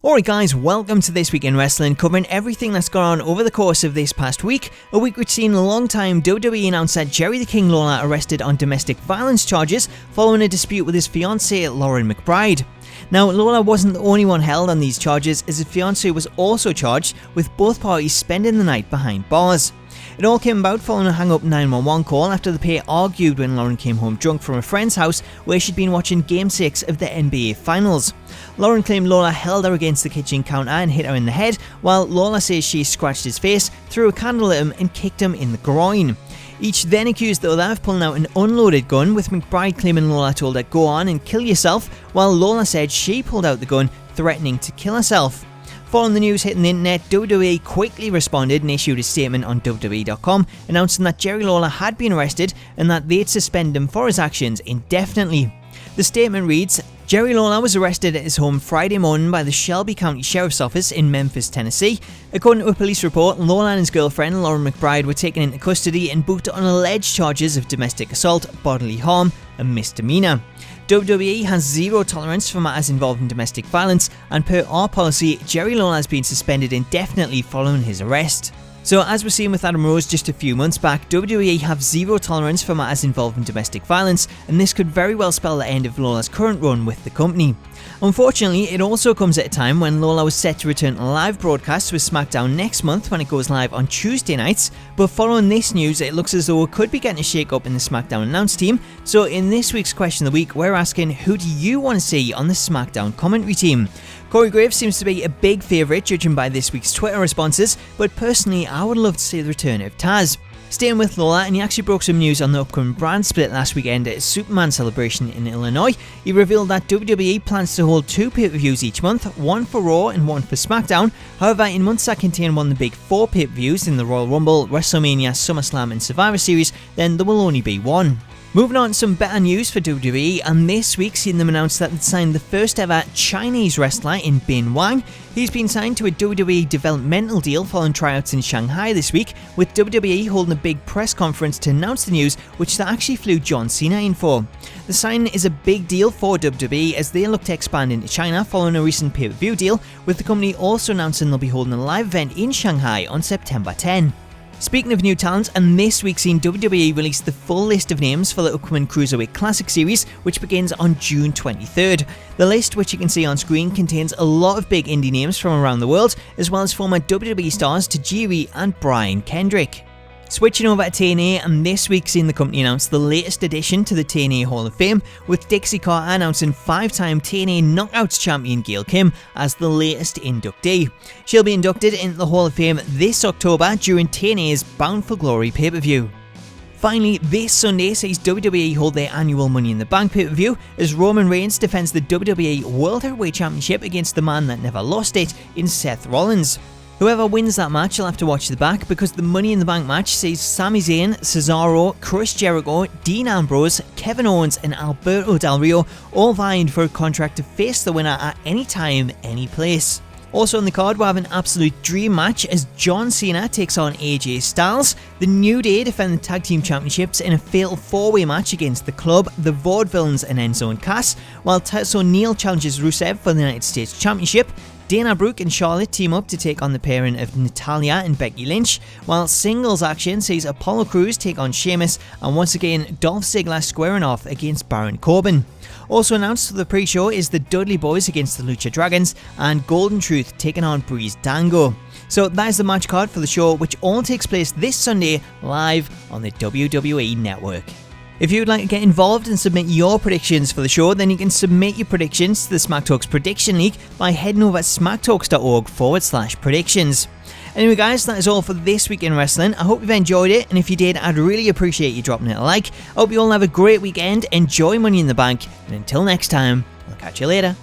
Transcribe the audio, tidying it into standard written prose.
Alright guys, welcome to This Week in Wrestling, covering everything that's gone on over the course of this past week. A week which seen a long time WWE announce that Jerry the King Lawler arrested on domestic violence charges following a dispute with his fiancée Lauren McBride. Now, Lawler wasn't the only one held on these charges, as his fiancée was also charged, with both parties spending the night behind bars. It all came about following a hang-up 911 call after the pair argued when Lauren came home drunk from a friend's house where she'd been watching Game 6 of the NBA Finals. Lauren claimed Lawler held her against the kitchen counter and hit her in the head, while Lawler says she scratched his face, threw a candle at him and kicked him in the groin. Each then accused the other of pulling out an unloaded gun, with McBride claiming Lawler told her go on and kill yourself, while Lawler said she pulled out the gun, threatening to kill herself. Following the news hitting the internet, WWE quickly responded and issued a statement on WWE.com announcing that Jerry Lawler had been arrested and that they'd suspend him for his actions indefinitely. The statement reads, Jerry Lawler was arrested at his home Friday morning by the Shelby County Sheriff's Office in Memphis, Tennessee. According to a police report, Lawler and his girlfriend Lauren McBride were taken into custody and booked on alleged charges of domestic assault, bodily harm, and misdemeanor. WWE has zero tolerance for matters involving domestic violence, and per our policy, Jerry Lawler has been suspended indefinitely following his arrest. So as we're seeing with Adam Rose just a few months back, WWE have zero tolerance for matters involving domestic violence, and this could very well spell the end of Lawler's current run with the company. Unfortunately, it also comes at a time when Lawler was set to return to live broadcasts with SmackDown next month when it goes live on Tuesday nights, but following this news, it looks as though it could be getting a shake-up in the SmackDown announce team. So in this week's Question of the Week, we're asking, who do you want to see on the SmackDown commentary team? Corey Graves seems to be a big favourite judging by this week's Twitter responses, but personally I would love to see the return of Taz. Staying with Lawler, and he actually broke some news on the upcoming brand split last weekend at a Superman celebration in Illinois. He revealed that WWE plans to hold 2 pay-per-views each month, one for Raw and one for SmackDown. However, in months that contain one of the big 4 pay-per-views in the Royal Rumble, WrestleMania, SummerSlam and Survivor Series, then there will only be one. Moving on to some better news for WWE, and this week seen them announce that they'd signed the first ever Chinese wrestler in Bin Wang. He's been signed to a WWE developmental deal following tryouts in Shanghai this week, with WWE holding a big press conference to announce the news, which they actually flew John Cena in for. The signing is a big deal for WWE as they look to expand into China following a recent pay-per-view deal, with the company also announcing they'll be holding a live event in Shanghai on September 10. Speaking of new talent, and this week seen WWE release the full list of names for the upcoming Cruiserweight Classic series, which begins on June 23rd. The list, which you can see on screen, contains a lot of big indie names from around the world, as well as former WWE stars Tajiri and Brian Kendrick. Switching over to TNA, and this week seen the company announce the latest addition to the TNA Hall of Fame, with Dixie Carter announcing 5-time TNA Knockouts champion Gail Kim as the latest inductee. She'll be inducted into the Hall of Fame this October during TNA's Bound for Glory pay-per-view. Finally, this Sunday sees WWE hold their annual Money in the Bank pay-per-view as Roman Reigns defends the WWE World Heavyweight Championship against the man that never lost it in Seth Rollins. Whoever wins that match will have to watch the back, because the Money in the Bank match sees Sami Zayn, Cesaro, Chris Jericho, Dean Ambrose, Kevin Owens and Alberto Del Rio all vying for a contract to face the winner at any time, any place. Also on the card, we'll have an absolute dream match as John Cena takes on AJ Styles. The New Day defend the Tag Team Championships in a fatal 4-way match against The Club, the Vaudevillains and Enzo and Cass, while Titus O'Neil challenges Rusev for the United States Championship. Dana Brooke and Charlotte team up to take on the pairing of Natalya and Becky Lynch, while singles action sees Apollo Crews take on Sheamus, and once again Dolph Ziggler squaring off against Baron Corbin. Also announced for the pre-show is the Dudley Boys against the Lucha Dragons, and Golden Truth taking on Breeze Dango. So that is the match card for the show, which all takes place this Sunday live on the WWE Network. If you would like to get involved and submit your predictions for the show, then you can submit your predictions to the Smack Talks Prediction League by heading over to smacktalks.org/predictions. Anyway guys, that is all for this week in wrestling. I hope you've enjoyed it, and if you did, I'd really appreciate you dropping it a like. I hope you all have a great weekend, enjoy Money in the Bank, and until next time, I'll catch you later.